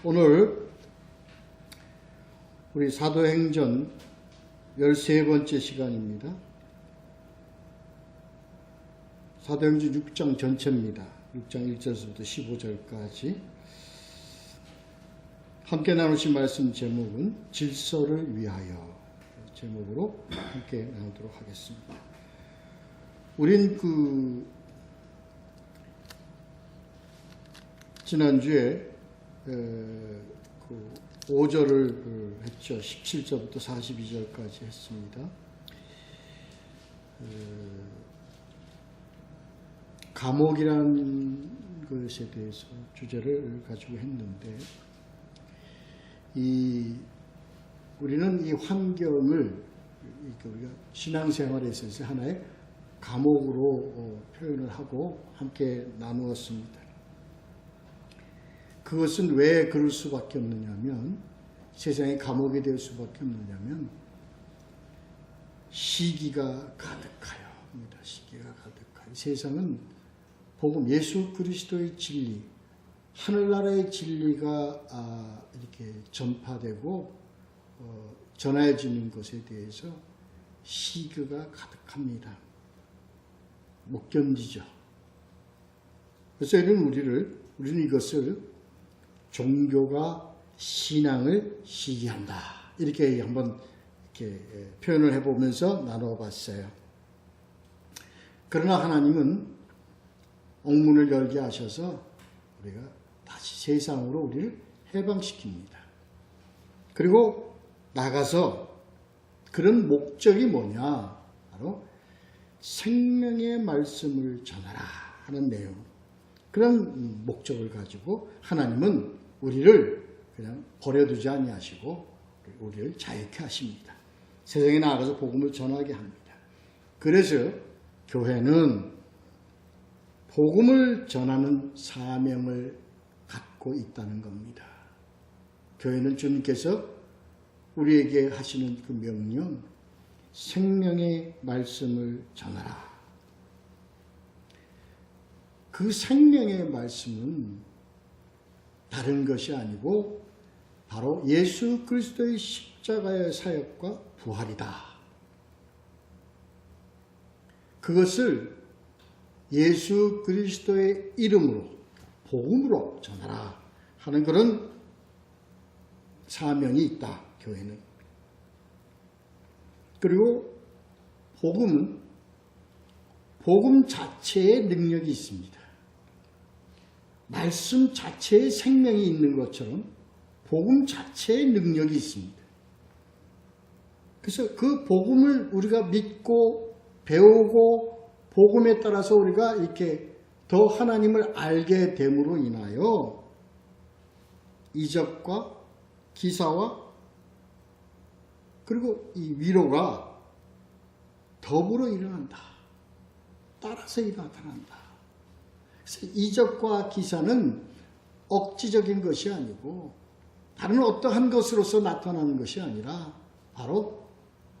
오늘 우리 사도행전 13번째 시간입니다. 사도행전 6장 전체입니다. 6장 1절부터 15절까지 함께 나누신 말씀 제목은 질서를 위하여 제목으로 함께 나누도록 하겠습니다. 우린 지난주에 5절을 했죠. 17절부터 42절까지 했습니다. 감옥이라는 것에 대해서 주제를 가지고 했는데, 우리는 이 환경을 우리가 신앙생활에 있어서 하나의 감옥으로 표현을 하고 함께 나누었습니다. 그것은 왜 그럴 수밖에 없느냐면, 세상에 감옥이 될 수밖에 없느냐면 시기가 가득하여. 시기가 가득하여. 세상은 복음, 예수 그리스도의 진리, 하늘나라의 진리가 이렇게 전파되고 전해지는 것에 대해서 시기가 가득합니다. 못 견디죠. 그래서 우리는 이것을 종교가 신앙을 시기한다, 이렇게 한번 표현을 해보면서 나눠봤어요. 그러나 하나님은 옥문을 열게 하셔서 우리가 다시 세상으로 우리를 해방시킵니다. 그리고 나가서 그런 목적이 뭐냐? 바로 생명의 말씀을 전하라 하는 내용. 그런 목적을 가지고 하나님은 우리를 그냥 버려두지 아니하시고 우리를 자유케 하십니다. 세상에 나가서 복음을 전하게 합니다. 그래서 교회는 복음을 전하는 사명을 갖고 있다는 겁니다. 교회는 주님께서 우리에게 하시는 그 명령, 생명의 말씀을 전하라. 그 생명의 말씀은 다른 것이 아니고 바로 예수 그리스도의 십자가의 사역과 부활이다. 그것을 예수 그리스도의 이름으로, 복음으로 전하라 하는 그런 사명이 있다, 교회는. 그리고 복음은 복음 자체의 능력이 있습니다. 말씀 자체에 생명이 있는 것처럼 복음 자체의 능력이 있습니다. 그래서 그 복음을 우리가 믿고 배우고 복음에 따라서 우리가 이렇게 더 하나님을 알게 됨으로 인하여 이적과 기사와 그리고 이 위로가 더불어 일어난다. 따라서 나타난다. 그래서 이적과 기사는 억지적인 것이 아니고 다른 어떠한 것으로서 나타나는 것이 아니라 바로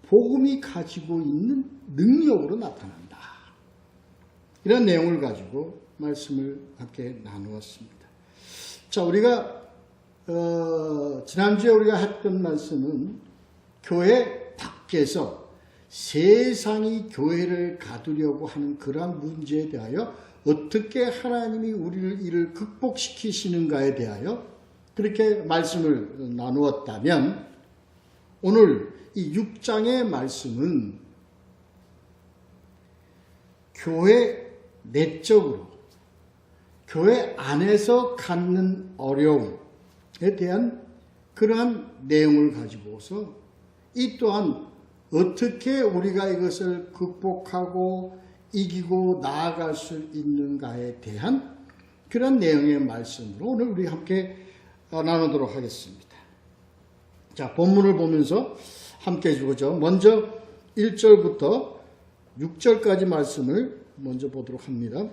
복음이 가지고 있는 능력으로 나타난다. 이런 내용을 가지고 말씀을 함께 나누었습니다. 자, 우리가 지난주에 우리가 했던 말씀은 교회 밖에서 세상이 교회를 가두려고 하는 그러한 문제에 대하여 어떻게 하나님이 우리를 이를 극복시키시는가에 대하여 그렇게 말씀을 나누었다면, 오늘 이 6장의 말씀은 교회 내적으로, 교회 안에서 갖는 어려움에 대한 그러한 내용을 가지고서 이 또한 어떻게 우리가 이것을 극복하고 이기고 나아갈 수 있는가에 대한 그런 내용의 말씀으로 오늘 우리 함께 나누도록 하겠습니다. 자, 본문을 보면서 함께 해주죠. 먼저 1절부터 6절까지 말씀을 먼저 보도록 합니다.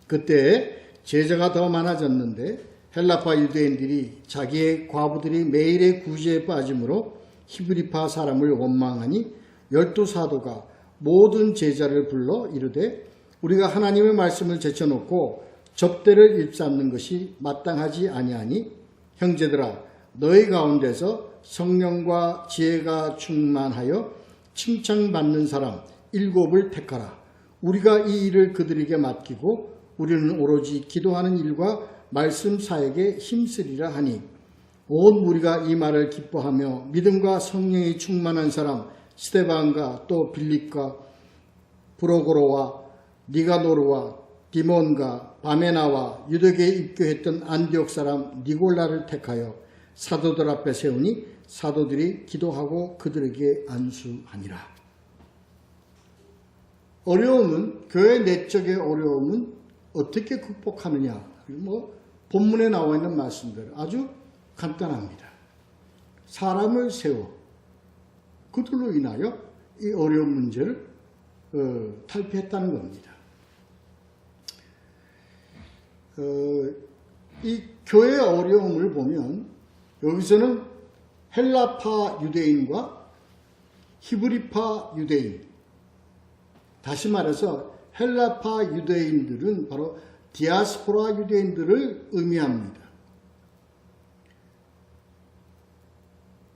그때 제자가 더 많아졌는데 헬라파 유대인들이 자기의 과부들이 매일의 구제에 빠짐으로 히브리파 사람을 원망하니 12사도가 모든 제자를 불러 이르되 우리가 하나님의 말씀을 제쳐놓고 접대를 일삼는 것이 마땅하지 아니하니 형제들아 너희 가운데서 성령과 지혜가 충만하여 칭찬받는 사람 7을 택하라. 우리가 이 일을 그들에게 맡기고 우리는 오로지 기도하는 일과 말씀 사역에 힘쓰리라 하니 온 무리가 이 말을 기뻐하며 믿음과 성령이 충만한 사람 스데반과 또 빌립과 브로고로와 니가노르와 디몬과 바메나와 유대교에 입교했던 안디옥 사람 니골라를 택하여 사도들 앞에 세우니 사도들이 기도하고 그들에게 안수하니라. 어려움은, 교회 내적의 어려움은 어떻게 극복하느냐? 본문에 나와 있는 말씀대로 아주 간단합니다. 사람을 세워 그들로 인하여 이 어려운 문제를 탈피했다는 겁니다. 이 교회의 어려움을 보면 여기서는 헬라파 유대인과 히브리파 유대인, 다시 말해서 헬라파 유대인들은 바로 디아스포라 유대인들을 의미합니다.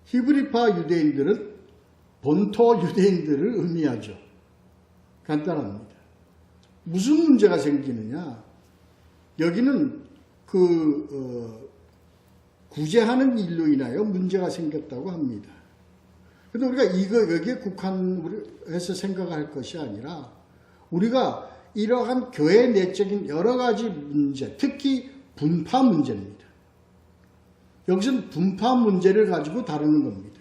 히브리파 유대인들은 본토 유대인들을 의미하죠. 간단합니다. 무슨 문제가 생기느냐? 여기는 구제하는 일로 인하여 문제가 생겼다고 합니다. 그런데 우리가 여기에 국한해서 생각할 것이 아니라 우리가 이러한 교회 내적인 여러 가지 문제, 특히 분파 문제입니다. 여기서는 분파 문제를 가지고 다루는 겁니다.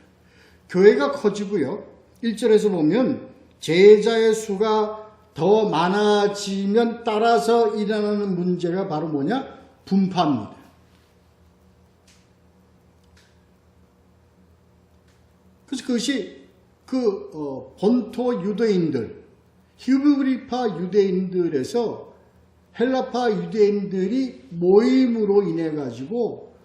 교회가 커지고요. 1절에서 보면 제자의 수가 더 많아지면 따라서 일어나는 문제가 바로 뭐냐? 분파입니다. 그래서 그것이 본토 유대인들, 히브리파 유대인들에서 헬라파 유대인들이 모임으로 인해 가지고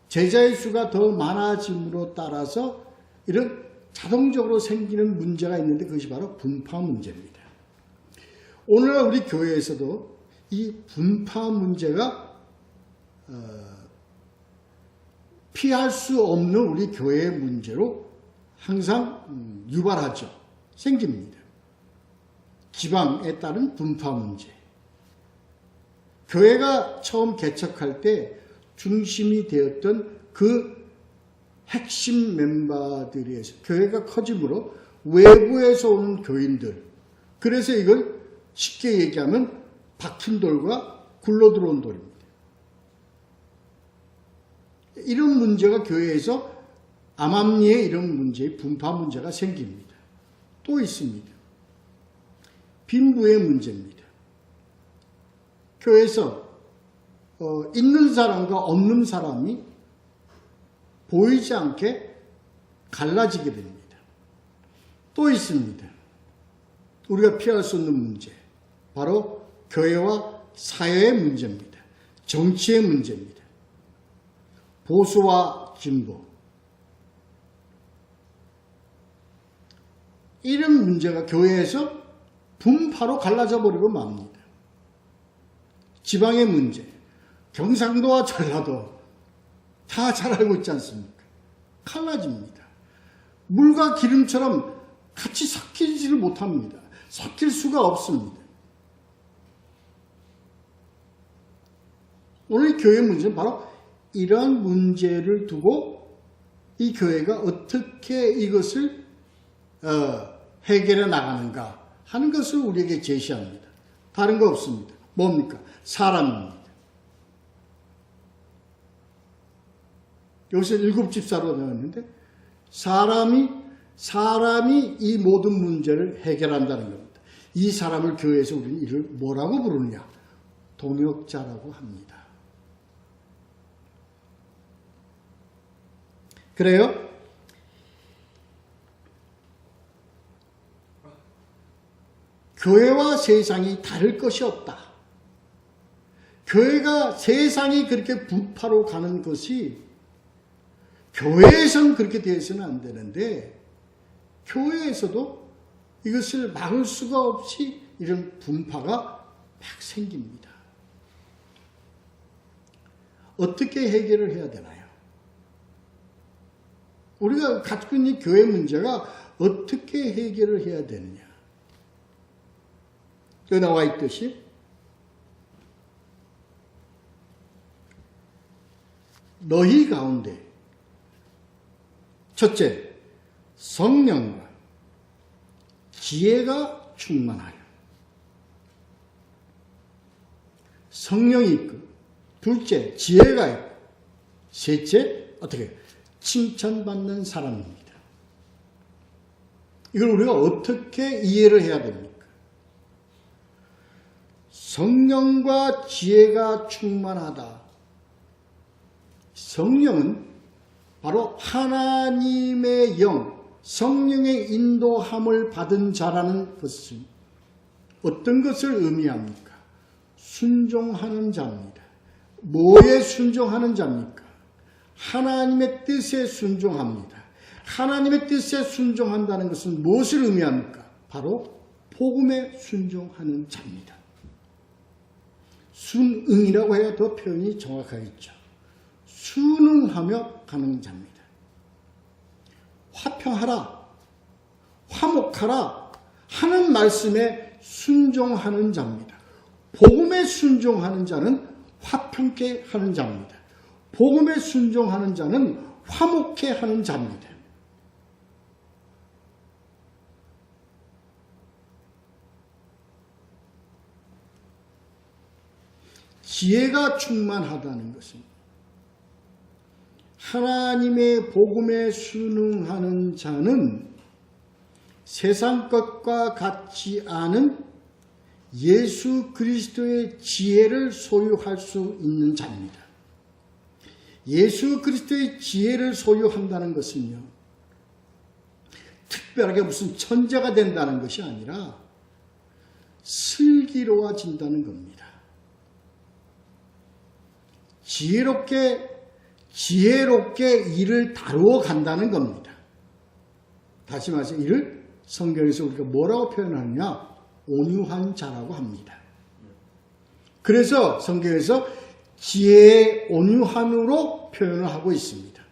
제자의 수가 더 많아짐으로 따라서 이런 자동적으로 생기는 문제가 있는데 그것이 바로 분파 문제입니다. 오늘날 우리 교회에서도 이 분파 문제가 피할 수 없는 우리 교회의 문제로 항상 유발하죠. 생깁니다. 지방에 따른 분파 문제. 교회가 처음 개척할 때 중심이 되었던 그 핵심 멤버들에서 교회가 커짐으로 외부에서 오는 교인들, 그래서 이걸 쉽게 얘기하면 박힌 돌과 굴러 들어온 돌입니다. 이런 문제가 교회에서 암암리에 이런 문제의 분파 문제가 생깁니다. 또 있습니다. 빈부의 문제입니다. 교회에서 있는 사람과 없는 사람이 보이지 않게 갈라지게 됩니다. 또 있습니다. 우리가 피할 수 없는 문제, 바로 교회와 사회의 문제입니다. 정치의 문제입니다. 보수와 진보. 이런 문제가 교회에서 분파로 갈라져 버리고 맙니다. 지방의 문제, 경상도와 전라도 다 잘 알고 있지 않습니까? 갈라집니다. 물과 기름처럼 같이 섞이지를 못합니다. 섞일 수가 없습니다. 오늘 교회 문제는 바로 이러한 문제를 두고 이 교회가 어떻게 이것을 해결해 나가는가 하는 것을 우리에게 제시합니다. 다른 거 없습니다. 뭡니까? 사람입니다. 여기서 7집사로 나왔는데 사람이 이 모든 문제를 해결한다는 겁니다. 이 사람을 교회에서 우리는 이를 뭐라고 부르느냐? 동역자라고 합니다. 그래요? 교회와 세상이 다를 것이 없다. 교회가 세상이 그렇게 분파로 가는 것이 교회에서는 그렇게 되어서는 안 되는데 교회에서도 이것을 막을 수가 없이 이런 분파가 막 생깁니다. 어떻게 해결을 해야 되나요? 우리가 가지고 있는 교회 문제가 어떻게 해결을 해야 되느냐? 여기 나와 있듯이 너희 가운데 첫째, 성령과 지혜가 충만하여. 성령이 있고, 둘째, 지혜가 있고, 셋째, 어떻게? 칭찬받는 사람입니다. 이걸 우리가 어떻게 이해를 해야 됩니까? 성령과 지혜가 충만하다. 성령은 바로 하나님의 영, 성령의 인도함을 받은 자라는 것은 어떤 것을 의미합니까? 순종하는 자입니다. 뭐에 순종하는 자입니까? 하나님의 뜻에 순종합니다. 하나님의 뜻에 순종한다는 것은 무엇을 의미합니까? 바로 복음에 순종하는 자입니다. 순응이라고 해야 더 표현이 정확하겠죠. 순응하며 가는 자입니다. 화평하라, 화목하라 하는 말씀에 순종하는 자입니다. 복음에 순종하는 자는 화평케 하는 자입니다. 복음에 순종하는 자는 화목케 하는 자입니다. 지혜가 충만하다는 것은 하나님의 복음에 순응하는 자는 세상 것과 같지 않은 예수 그리스도의 지혜를 소유할 수 있는 자입니다. 예수 그리스도의 지혜를 소유한다는 것은요, 특별하게 무슨 천재가 된다는 것이 아니라 슬기로워진다는 겁니다. 지혜롭게 일을 다루어 간다는 겁니다. 다시 말해서 이를 성경에서 우리가 뭐라고 표현하느냐? 온유한 자라고 합니다. 그래서 성경에서 지혜의 온유함으로 표현을 하고 있습니다.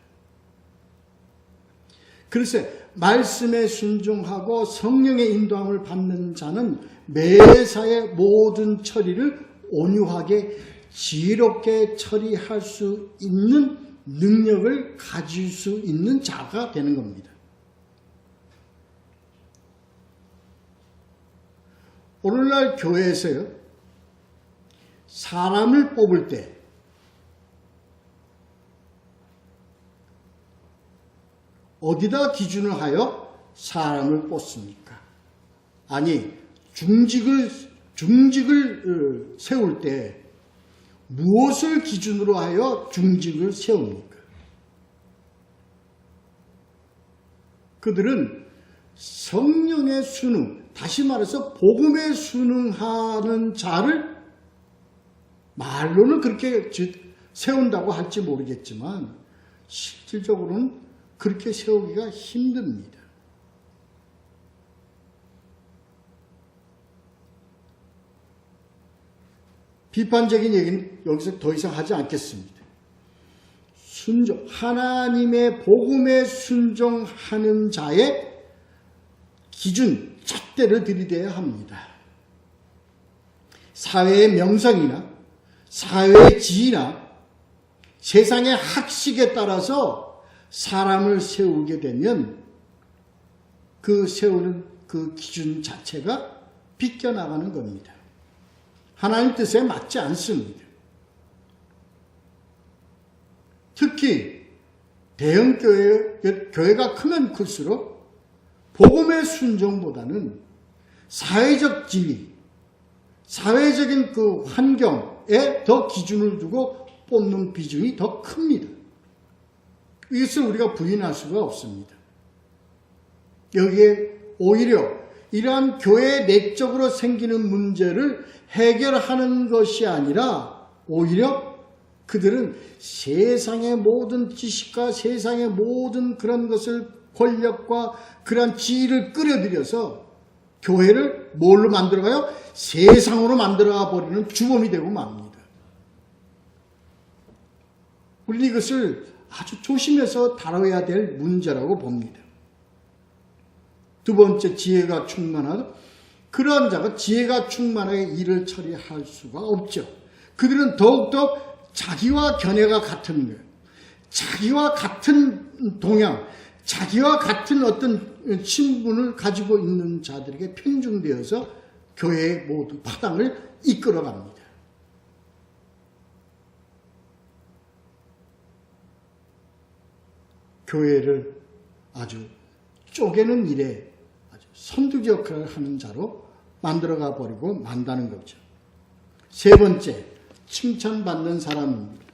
그래서 말씀에 순종하고 성령의 인도함을 받는 자는 매사의 모든 처리를 온유하게 지혜롭게 처리할 수 있는 능력을 가질 수 있는 자가 되는 겁니다. 오늘날 교회에서요, 사람을 뽑을 때 어디다 기준을 하여 사람을 뽑습니까? 아니, 중직을 세울 때 무엇을 기준으로 하여 중직을 세웁니까? 그들은 성령의 순응, 다시 말해서 복음에 순응하는 자를 말로는 그렇게 세운다고 할지 모르겠지만 실질적으로는 그렇게 세우기가 힘듭니다. 비판적인 얘기는 여기서 더 이상 하지 않겠습니다. 하나님의 복음에 순종하는 자의 기준, 잣대를 들이대야 합니다. 사회의 명성이나 사회의 지위나 세상의 학식에 따라서 사람을 세우게 되면 그 세우는 그 기준 자체가 비껴나가는 겁니다. 하나님 뜻에 맞지 않습니다. 특히 대형 교회가 크면 클수록 복음의 순종보다는 사회적 지위, 사회적인 그 환경에 더 기준을 두고 뽑는 비중이 더 큽니다. 이것을 우리가 부인할 수가 없습니다. 여기에 오히려 이러한 교회 내적으로 생기는 문제를 해결하는 것이 아니라 오히려 그들은 세상의 모든 지식과 세상의 모든 그런 것을 권력과 그러한 지위를 끌어들여서 교회를 뭘로 만들어가요? 세상으로 만들어가 버리는 주범이 되고 맙니다. 우리는 이것을 아주 조심해서 다뤄야 될 문제라고 봅니다. 두 번째, 지혜가 충만하다. 그러한 자가 지혜가 충만하게 일을 처리할 수가 없죠. 그들은 더욱더 자기와 견해가 같은 거예요. 자기와 같은 동향, 자기와 같은 어떤 신분을 가지고 있는 자들에게 편중되어서 교회의 모든 파당을 이끌어갑니다. 교회를 아주 쪼개는 일에 아주 선두기 역할을 하는 자로 만들어가 버리고 만다는 거죠. 세 번째, 칭찬받는 사람입니다.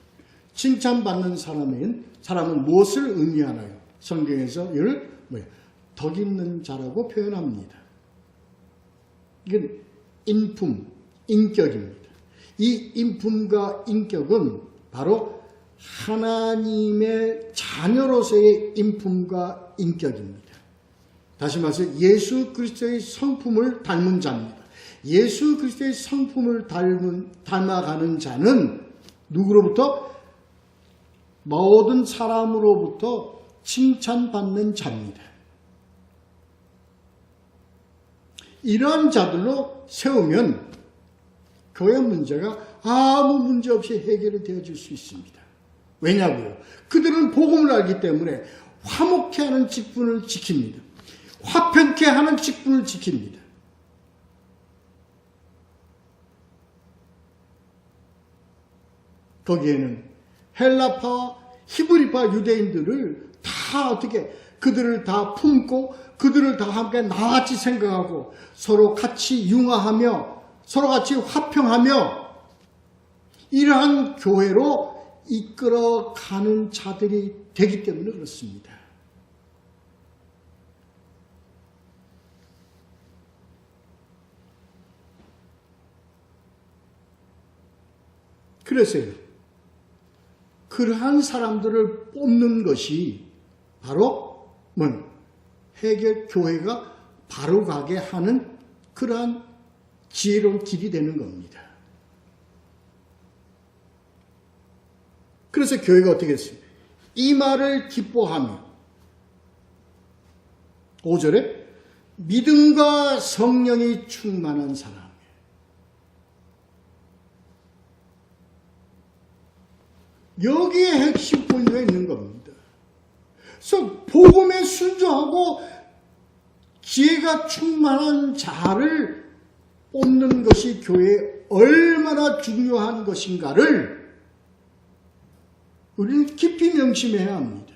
칭찬받는 사람은 무엇을 의미하나요? 성경에서 이를 덕 있는 자라고 표현합니다. 이건 인품, 인격입니다. 이 인품과 인격은 바로 하나님의 자녀로서의 인품과 인격입니다. 다시 말해서 예수 그리스도의 성품을 닮은 자입니다. 예수 그리스도의 성품을 닮아가는 자는 누구로부터? 모든 사람으로부터 칭찬받는 자입니다. 이러한 자들로 세우면 교회 문제가 아무 문제 없이 해결이 되어질 수 있습니다. 왜냐고요? 그들은 복음을 알기 때문에 화목케 하는 직분을 지킵니다. 화평케 하는 직분을 지킵니다. 거기에는 헬라파와 히브리파 유대인들을 다 어떻게 그들을 다 품고 그들을 다 함께 나같이 생각하고 서로 같이 융화하며 서로 같이 화평하며 이러한 교회로 이끌어가는 자들이 되기 때문에 그렇습니다. 그래서요. 그러한 사람들을 뽑는 것이 바로 해결 교회가 바로 가게 하는 그러한 지혜로운 길이 되는 겁니다. 그래서 교회가 어떻게 했어요? 이 말을 기뻐하며 5절에 믿음과 성령이 충만한 사람. 여기에 핵심 포인트가 있는 겁니다. 그래서 복음에 순종하고 지혜가 충만한 자를 뽑는 것이 교회에 얼마나 중요한 것인가를 우리는 깊이 명심해야 합니다.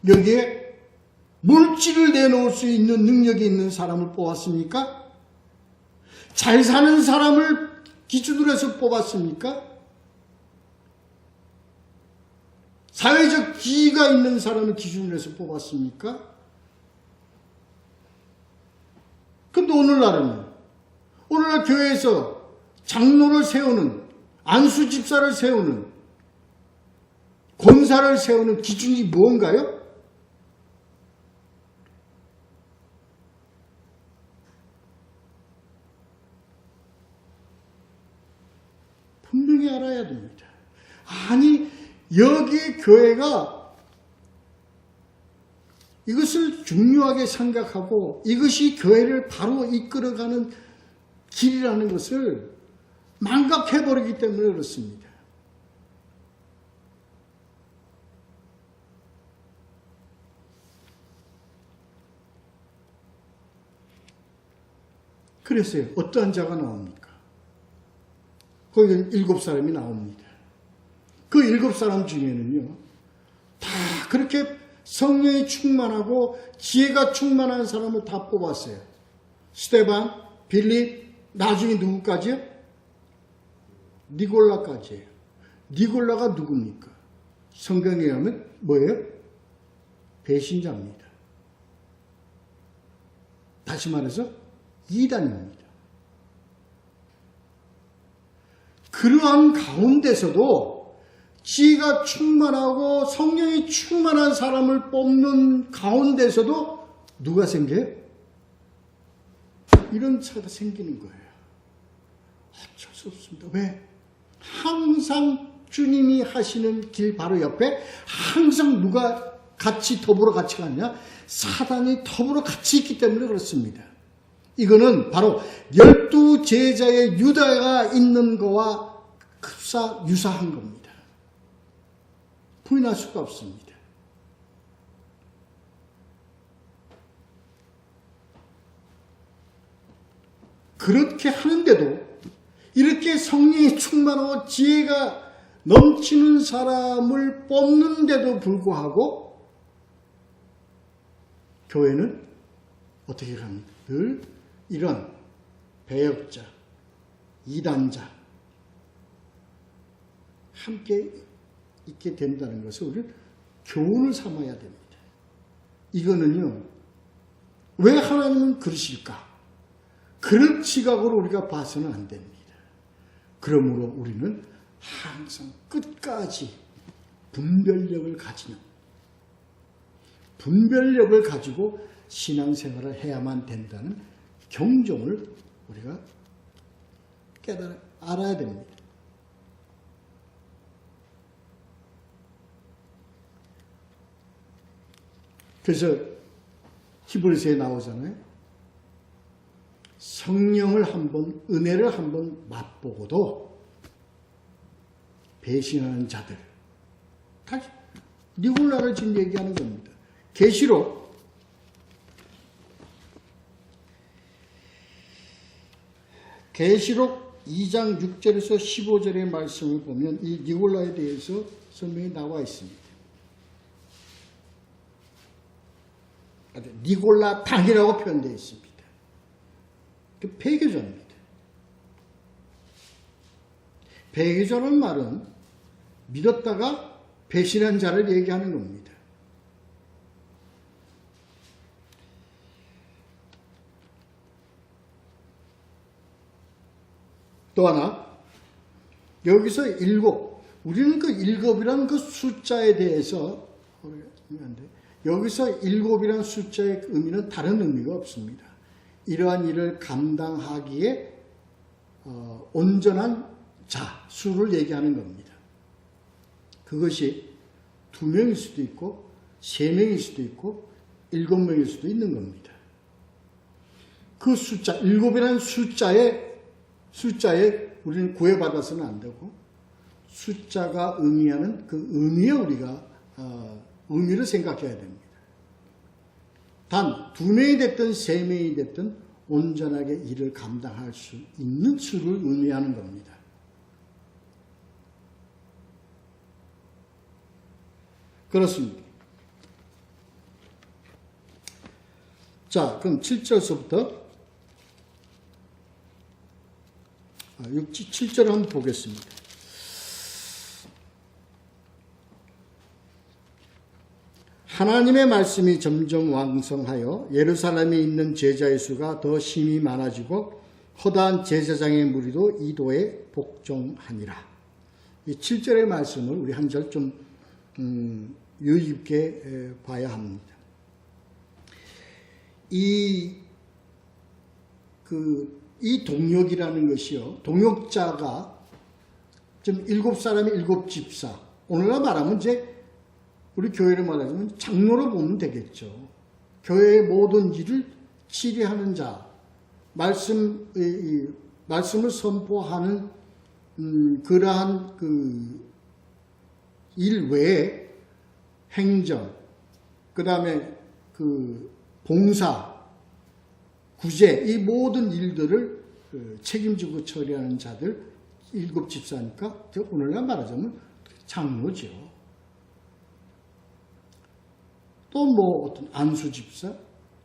여기에 물질을 내놓을 수 있는 능력이 있는 사람을 뽑았습니까? 잘 사는 사람을 기준으로 해서 뽑았습니까? 사회적 지위가 있는 사람을 기준으로 해서 뽑았습니까? 근데 오늘날 교회에서 장로를 세우는, 안수집사를 세우는, 권사를 세우는 기준이 뭔가요? 분명히 알아야 됩니다. 아니, 여기 교회가 이것을 중요하게 생각하고 이것이 교회를 바로 이끌어가는 길이라는 것을 망각해버리기 때문에 그렇습니다. 그래서요, 어떠한 자가 나옵니까? 거기는 7사람이 나옵니다. 그 7사람 중에는요, 다 그렇게 성령이 충만하고 지혜가 충만한 사람을 다 뽑았어요. 스데반, 빌립, 나중에 누구까지요? 니골라까지예요. 니골라가 누굽니까? 성경에 의하면 뭐예요? 배신자입니다. 다시 말해서 이단입니다. 그러한 가운데서도 지혜가 충만하고 성령이 충만한 사람을 뽑는 가운데서도 누가 생겨요? 이런 차가 생기는 거예요. 어쩔 수 없습니다. 왜? 항상 주님이 하시는 길 바로 옆에 항상 누가 같이 더불어 같이 가느냐? 사단이 더불어 같이 있기 때문에 그렇습니다. 이거는 바로 12제자의 유다가 있는 거와 유사한 겁니다. 부인할 수가 없습니다. 그렇게 하는데도 이렇게 성령이 충만하고 지혜가 넘치는 사람을 뽑는데도 불구하고 교회는 어떻게 합니까? 늘 이런 배역자, 이단자 함께 있게 된다는 것을 우리는 교훈을 삼아야 됩니다. 이거는요, 왜 하나님은 그러실까? 그런 시각으로 우리가 봐서는 안 됩니다. 그러므로 우리는 항상 끝까지 분별력을 가지고 신앙생활을 해야만 된다는 경종을 우리가 알아야 됩니다. 그래서 히브리서에 나오잖아요. 성령을 한번, 은혜를 한번 맛보고도 배신하는 자들. 다시 니골라를 지금 얘기하는 겁니다. 계시록 2장 6절에서 15절의 말씀을 보면 이 니골라에 대해서 설명이 나와 있습니다. 니골라 당이라고 표현되어 있습니다. 그 배교자입니다. 배교자는 말은 믿었다가 배신한 자를 얘기하는 겁니다. 또 하나, 여기서 우리는 그 일곱이라는 그 숫자에 대해서, 여기서 일곱이라는 숫자의 의미는 다른 의미가 없습니다. 이러한 일을 감당하기에 온전한 자, 수를 얘기하는 겁니다. 그것이 2명일 수도 있고 3명일 수도 있고 7명일 수도 있는 겁니다. 그 숫자, 7이라는 숫자에 우리는 구애받아서는 안 되고 숫자가 의미하는 그 의미에 우리가 의미를 생각해야 됩니다. 단 2명이 됐든 3명이 됐든 온전하게 일을 감당할 수 있는 수를 의미하는 겁니다. 그렇습니다. 자, 그럼 7절서부터 7절을 한번 보겠습니다. 하나님의 말씀이 점점 왕성하여 예루살렘에 있는 제자의 수가 더 심히 많아지고 허다한 제사장의 무리도 이도에 복종하니라. 이 7절의 말씀을 우리 한 절 좀 유의 깊게 봐야 합니다. 이 동역이라는 것이요, 동역자가 좀 7사람이 7집사, 오늘날 말하면 이제 우리 교회를 말하자면 장로로 보면 되겠죠. 교회의 모든 일을 치리하는 자, 말씀을 선포하는 그러한 그 일 외에 행정, 그 다음에 그 봉사, 구제, 이 모든 일들을 책임지고 처리하는 자들 7집사니까 오늘날 말하자면 장로죠. 또 뭐 어떤 안수집사,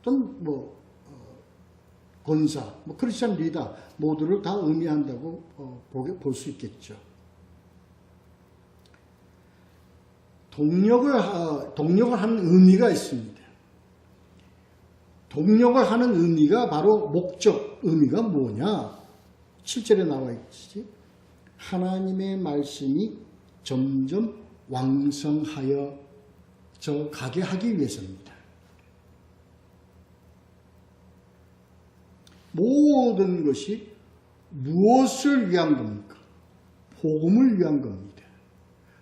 또 뭐 권사, 뭐 크리스찬 리더 모두를 다 의미한다고 볼 수 있겠죠. 동역을 하는 의미가 있습니다. 동역을 하는 의미가 바로 목적, 의미가 뭐냐? 7절에 나와 있지. 하나님의 말씀이 점점 왕성하여 가게 하기 위해서입니다. 모든 것이 무엇을 위한 겁니까? 복음을 위한 겁니다.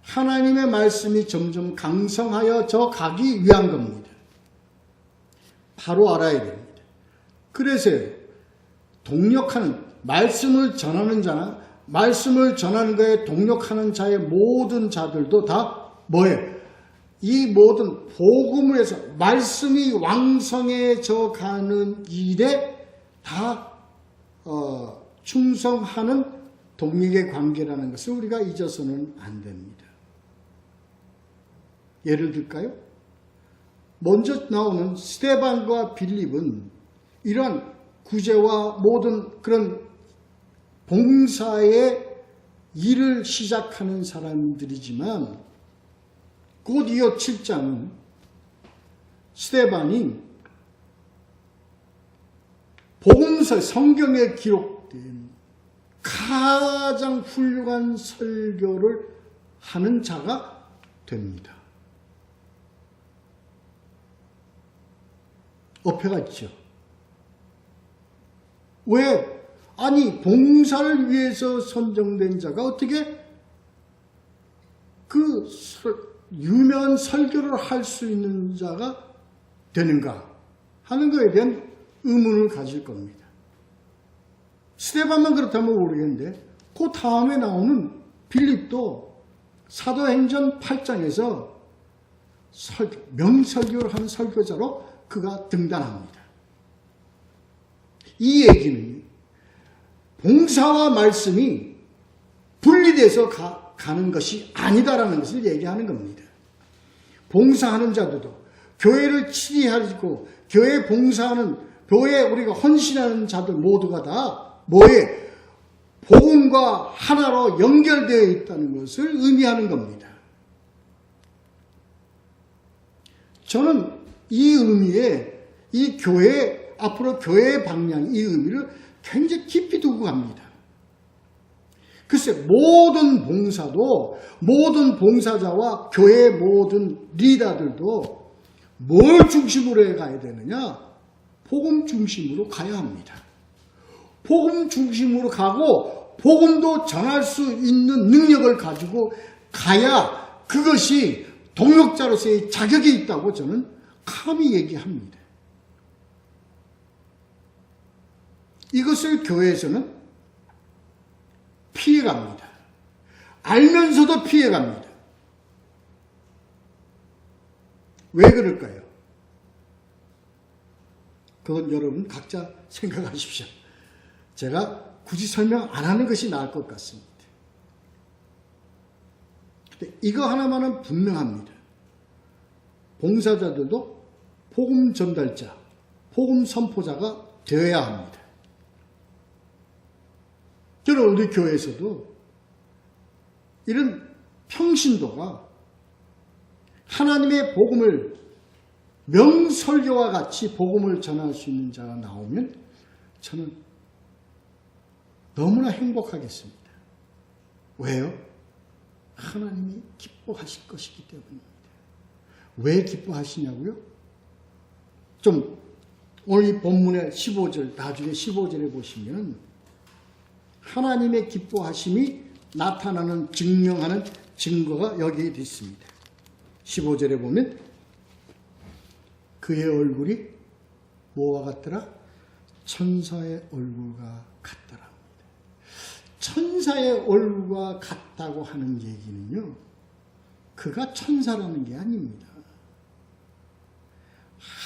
하나님의 말씀이 점점 강성하여져 가기 위한 겁니다. 바로 알아야 됩니다. 그래서 동력하는, 말씀을 전하는 자나 말씀을 전하는 것에 동력하는 자의 모든 자들도 다 뭐예요? 이 모든 복음을 해서 말씀이 왕성해져 가는 일에 다 충성하는 동력의 관계라는 것을 우리가 잊어서는 안 됩니다. 예를 들까요? 먼저 나오는 스데반과 빌립은 이런 구제와 모든 그런 봉사의 일을 시작하는 사람들이지만 곧 이어 7장은 스데반이 복음서 성경에 기록된 가장 훌륭한 설교를 하는 자가 됩니다. 어폐가 있죠. 왜? 아니, 봉사를 위해서 선정된 자가 어떻게 그 유명한 설교를 할 수 있는 자가 되는가 하는 것에 대한 의문을 가질 겁니다. 스데반만 그렇다면 모르겠는데 그 다음에 나오는 빌립도 사도행전 8장에서 명설교를 하는 설교자로 그가 등단합니다. 이 얘기는 봉사와 말씀이 분리돼서 가는 것이 아니다라는 것을 얘기하는 겁니다. 봉사하는 자들도 교회를 치리하고 교회 봉사하는, 교회에 우리가 헌신하는 자들 모두가 다 뭐에 복음과 하나로 연결되어 있다는 것을 의미하는 겁니다. 저는 이 의미에 이 교회, 앞으로 교회의 방향, 이 의미를 굉장히 깊이 두고 갑니다. 글쎄, 모든 봉사도, 모든 봉사자와 교회의 모든 리더들도 뭘 중심으로 해 가야 되느냐? 복음 중심으로 가야 합니다. 복음 중심으로 가고 복음도 전할 수 있는 능력을 가지고 가야 그것이 동역자로서의 자격이 있다고 저는 감히 얘기합니다. 이것을 교회에서는 피해갑니다. 알면서도 피해갑니다. 왜 그럴까요? 그건 여러분 각자 생각하십시오. 제가 굳이 설명 안 하는 것이 나을 것 같습니다. 근데 이거 하나만은 분명합니다. 봉사자들도 복음 전달자, 복음 선포자가 되어야 합니다. 저는 우리 교회에서도 이런 평신도가 하나님의 복음을 명설교와 같이 복음을 전할 수 있는 자가 나오면 저는 너무나 행복하겠습니다. 왜요? 하나님이 기뻐하실 것이기 때문입니다. 왜 기뻐하시냐고요? 좀 오늘 이 본문의 15절, 나중에 15절에 보시면 하나님의 기뻐하심이 나타나는, 증명하는 증거가 여기에 있습니다. 15절에 보면 그의 얼굴이 뭐와 같더라? 천사의 얼굴과 같더라. 천사의 얼굴과 같다고 하는 얘기는요, 그가 천사라는 게 아닙니다.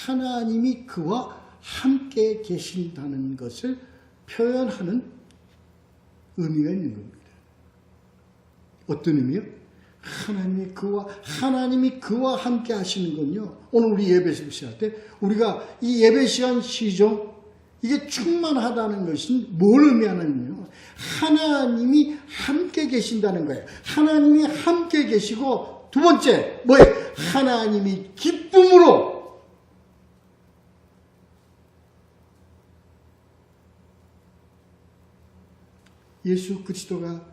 하나님이 그와 함께 계신다는 것을 표현하는 의미가 있는 겁니다. 어떤 의미요? 하나님이 그와 함께 하시는 건요, 오늘 우리 예배 시할 때 우리가 이 예배 시간 시종, 이게 충만하다는 것은 뭘 의미하냐면요, 하나님이 함께 계신다는 거예요. 하나님이 함께 계시고, 두 번째 뭐예요? 하나님이 기쁨으로 예수 그리스도가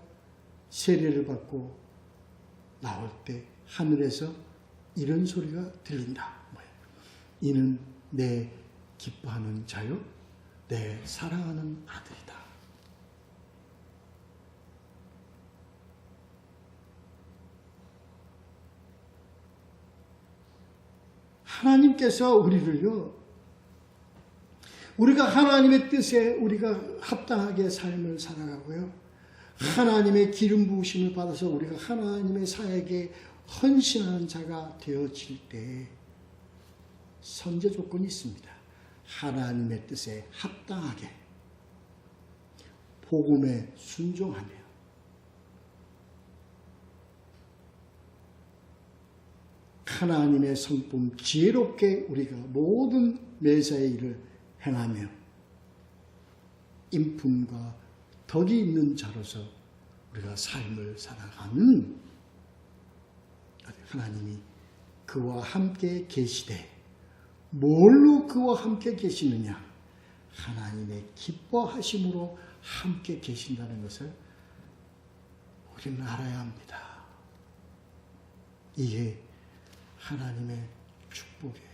세례를 받고 나올 때 하늘에서 이런 소리가 들린다. 뭐예요? 이는 내 기뻐하는 자요, 내 사랑하는 아들이다. 하나님께서 우리를요, 우리가 하나님의 뜻에 우리가 합당하게 삶을 살아가고요, 하나님의 기름 부으심을 받아서 우리가 하나님의 사역에 헌신하는 자가 되어질 때 선제 조건이 있습니다. 하나님의 뜻에 합당하게 복음에 순종하며 하나님의 성품 지혜롭게 우리가 모든 매사의 일을 행하며 인품과 덕이 있는 자로서 우리가 삶을 살아가는 하나님이 그와 함께 계시되, 뭘로 그와 함께 계시느냐? 하나님의 기뻐하심으로 함께 계신다는 것을 우리는 알아야 합니다. 이게 하나님의 축복이에요.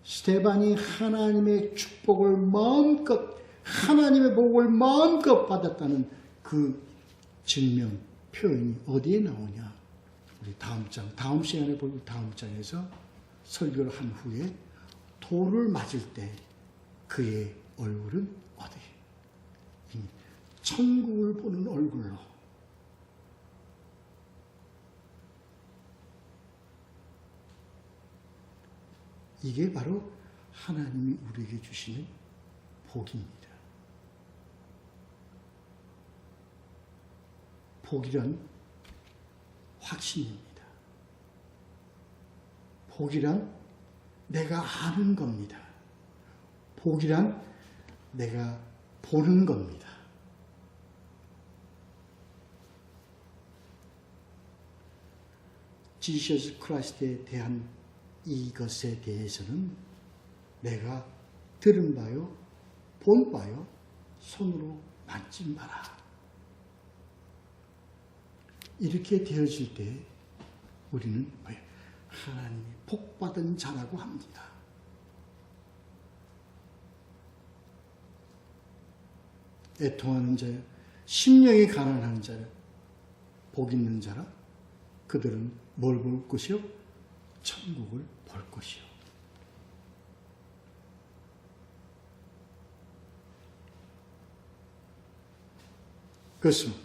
스데반이 하나님의 축복을 마음껏, 하나님의 복을 마음껏 받았다는 그 증명, 표현이 어디에 나오냐? 우리 다음 시간에 볼 다음 장에서 설교를 한 후에 돌을 맞을 때 그의 얼굴은 어디? 천국을 보는 얼굴로. 이게 바로 하나님이 우리에게 주시는 복입니다. 복이란 확신입니다. 복이란 내가 아는 겁니다. 복이란 내가 보는 겁니다. 지저스 크라이스트에 대한 이것에 대해서는 내가 들은 바요, 본 바요, 손으로 만진 바라. 이렇게 되어질 때 우리는 하나님이 복받은 자라고 합니다. 애통하는 자, 심령이 가난한 자, 복 있는 자라. 그들은 뭘 볼 것이요? 천국을 볼 것이요. 그렇습니다.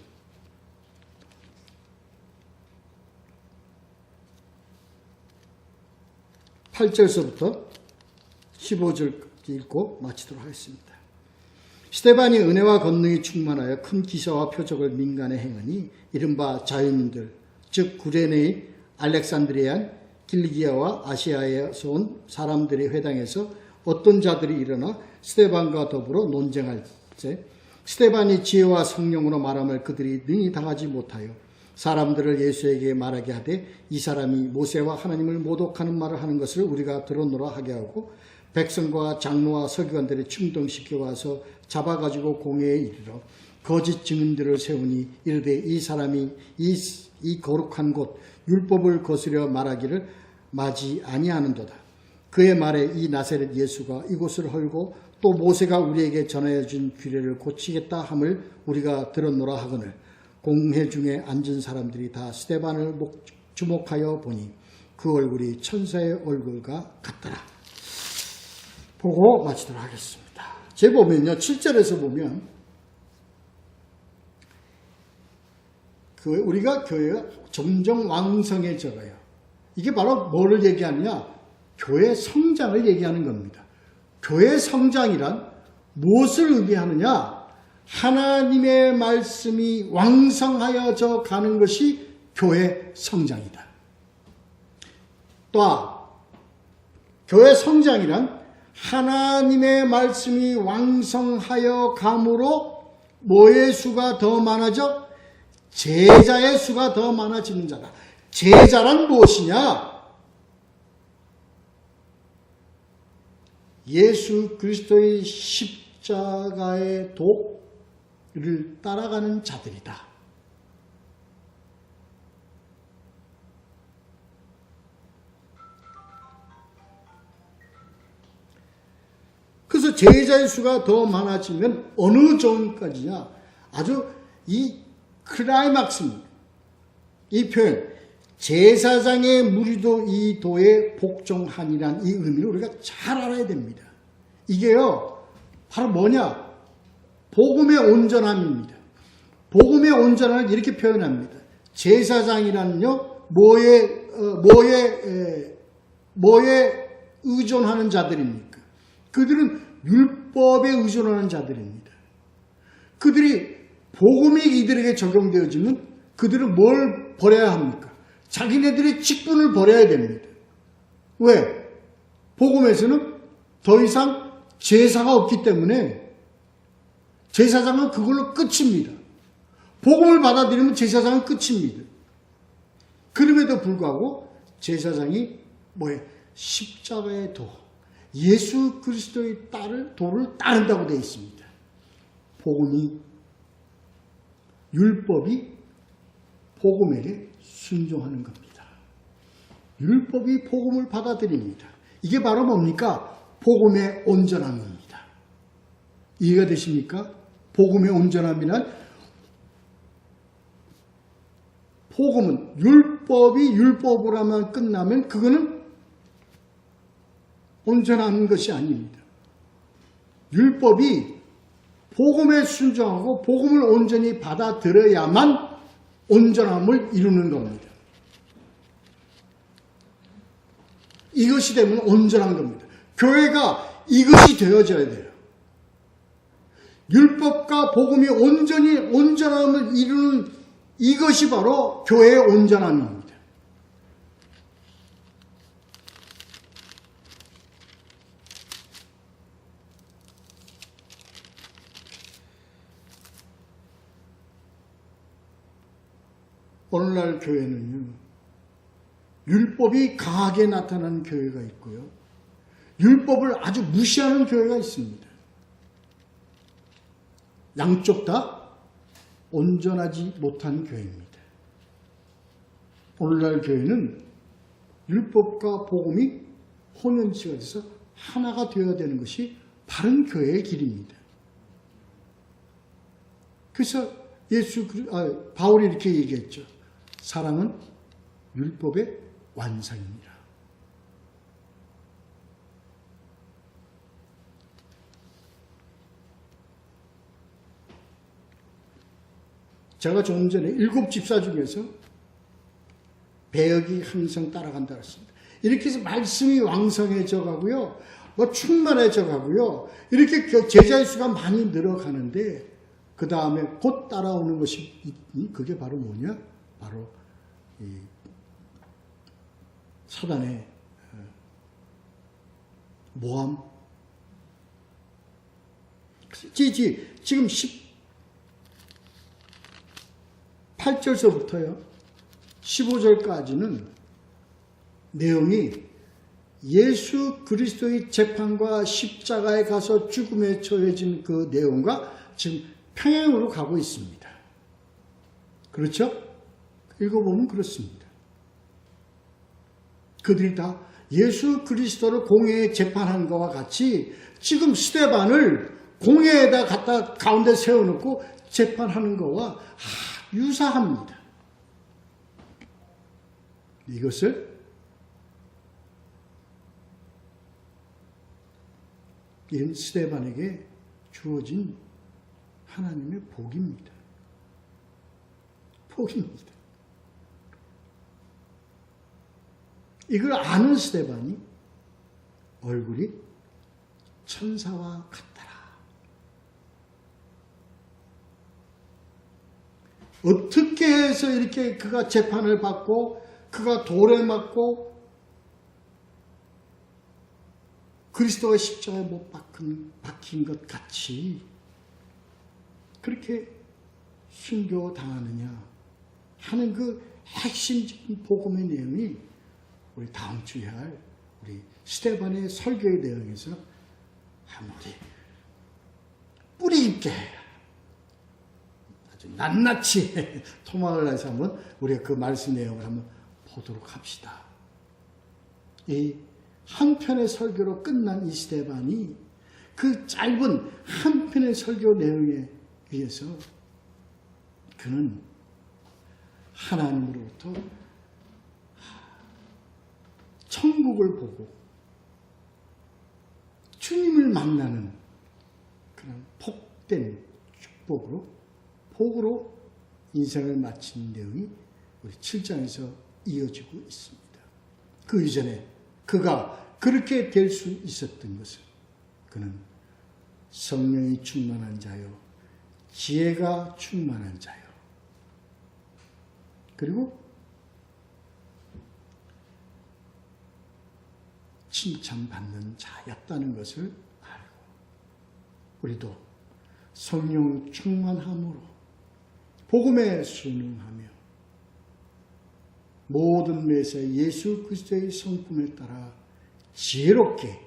8절서부터 15절까지 읽고 마치도록 하겠습니다. 스데반이 은혜와 권능이 충만하여 큰 기사와 표적을 민간에 행하니 이른바 자유민들, 즉 구레네인, 알렉산드리안, 길리기아와 아시아에서 온 사람들의 회당에서 어떤 자들이 일어나 스데반과 더불어 논쟁할세 스데반이 지혜와 성령으로 말함을 그들이 능히 당하지 못하여 사람들을 예수에게 말하게 하되 이 사람이 모세와 하나님을 모독하는 말을 하는 것을 우리가 들었노라 하게 하고 백성과 장로와 서기관들을 충동시켜 와서 잡아가지고 공회에 이르러 거짓 증인들을 세우니 이르되 이 사람이 이 거룩한 곳 율법을 거스려 말하기를 마지 아니하는도다. 그의 말에 이 나사렛 예수가 이곳을 헐고 또 모세가 우리에게 전하여 준 규례를 고치겠다 함을 우리가 들었노라 하거늘 공회 중에 앉은 사람들이 다 스데반을 주목하여 보니 그 얼굴이 천사의 얼굴과 같더라. 보고 마치도록 하겠습니다. 제 보면요, 7절에서 보면 우리가 교회가 점점 왕성해져가요. 이게 바로 뭐를 얘기하느냐? 교회 성장을 얘기하는 겁니다. 교회 성장이란 무엇을 의미하느냐? 하나님의 말씀이 왕성하여져 가는 것이 교회 성장이다. 또 교회 성장이란 하나님의 말씀이 왕성하여 감으로 뭐의 수가 더 많아져? 제자의 수가 더 많아지는 자다. 제자란 무엇이냐? 예수 그리스도의 십자가의 도를 따라가는 자들이다. 그래서 제자의 수가 더 많아지면 어느 정도까지냐? 아주 이 클라이막스입니다. 이 표현, 제사장의 무리도 이 도에 복종하니란 이 의미를 우리가 잘 알아야 됩니다. 이게요, 바로 뭐냐? 복음의 온전함입니다. 복음의 온전함을 이렇게 표현합니다. 제사장이란요, 뭐에 의존하는 자들입니까? 그들은 율법에 의존하는 자들입니다. 그들이 복음이 이들에게 적용되어지면 그들은 뭘 버려야 합니까? 자기네들의 직분을 버려야 됩니다. 왜? 복음에서는 더 이상 제사가 없기 때문에 제사장은 그걸로 끝입니다. 복음을 받아들이면 제사장은 끝입니다. 그럼에도 불구하고 제사장이 뭐예요? 십자가의 도, 예수 그리스도의 도를 따른다고 되어 있습니다. 복음이, 율법이 복음에게 순종하는 겁니다. 율법이 복음을 받아들입니다. 이게 바로 뭡니까? 복음의 온전함입니다. 이해가 되십니까? 복음의 온전함이란, 복음은 율법이 율법으로만 끝나면 그거는 온전한 것이 아닙니다. 율법이 복음에 순종하고 복음을 온전히 받아들여야만 온전함을 이루는 겁니다. 이것이 되면 온전한 겁니다. 교회가 이것이 되어져야 돼요. 율법과 복음이 온전히 온전함을 이루는 이것이 바로 교회의 온전함입니다. 오늘날 교회는요, 율법이 강하게 나타나는 교회가 있고요, 율법을 아주 무시하는 교회가 있습니다. 양쪽 다 온전하지 못한 교회입니다. 오늘날 교회는 율법과 복음이 혼연치가 돼서 하나가 되어야 되는 것이 바른 교회의 길입니다. 그래서 바울이 이렇게 얘기했죠. 사랑은 율법의 완성입니다. 제가 좀 전에 7 집사 중에서 배역이 항상 따라간다 했습니다. 이렇게 해서 말씀이 왕성해져 가고요, 충만해져 가고요, 이렇게 제자의 수가 많이 늘어가는데, 그 다음에 곧 따라오는 것이, 그게 바로 뭐냐? 바로 이 사단의 모함. 지금 18절서부터요 15절까지는 내용이 예수 그리스도의 재판과 십자가에 가서 죽음에 처해진 그 내용과 지금 평행으로 가고 있습니다. 그렇죠? 읽어보면 그렇습니다. 그들이 다 예수 그리스도를 공회에 재판한 것과 같이 지금 스데반을 공회에다 갖다 가운데 세워놓고 재판하는 것과 유사합니다. 이것을 이런 스데반에게 주어진 하나님의 복입니다. 복입니다. 이걸 아는 스데반이 얼굴이 천사와 같더라. 어떻게 해서 이렇게 그가 재판을 받고 그가 돌에 맞고 그리스도가 십자가에 못 박힌 것 같이 그렇게 순교당하느냐 하는 그 핵심적인 복음의 내용이 우리 다음 주에 할 우리 스데반의 설교의 내용에서 한번 뿌리 깊게 아주 낱낱이 토막을 해서 한번 우리가 그 말씀 내용을 한번 보도록 합시다. 이 한 편의 설교로 끝난 이 스데반이 그 짧은 한 편의 설교 내용에 의해서 그는 하나님으로부터 천국을 보고 주님을 만나는 그런 복된 축복으로 복으로 인생을 마친 내용이 우리 7장에서 이어지고 있습니다. 그 이전에 그가 그렇게 될 수 있었던 것은 그는 성령이 충만한 자요, 지혜가 충만한 자요, 그리고 칭찬받는 자였다는 것을 알고 우리도 성령 충만함으로 복음에 순응하며 모든 메시아 예수 그리스도의 성품에 따라 지혜롭게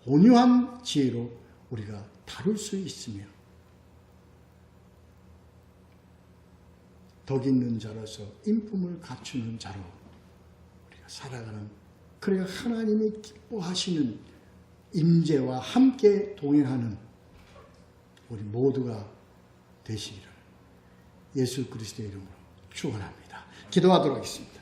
온유한 지혜로 우리가 다룰 수 있으며 덕 있는 자로서 인품을 갖추는 자로 우리가 살아가는, 그래야 하나님이 기뻐하시는 임재와 함께 동행하는 우리 모두가 되시기를 예수 그리스도의 이름으로 축원합니다. 기도하도록 하겠습니다.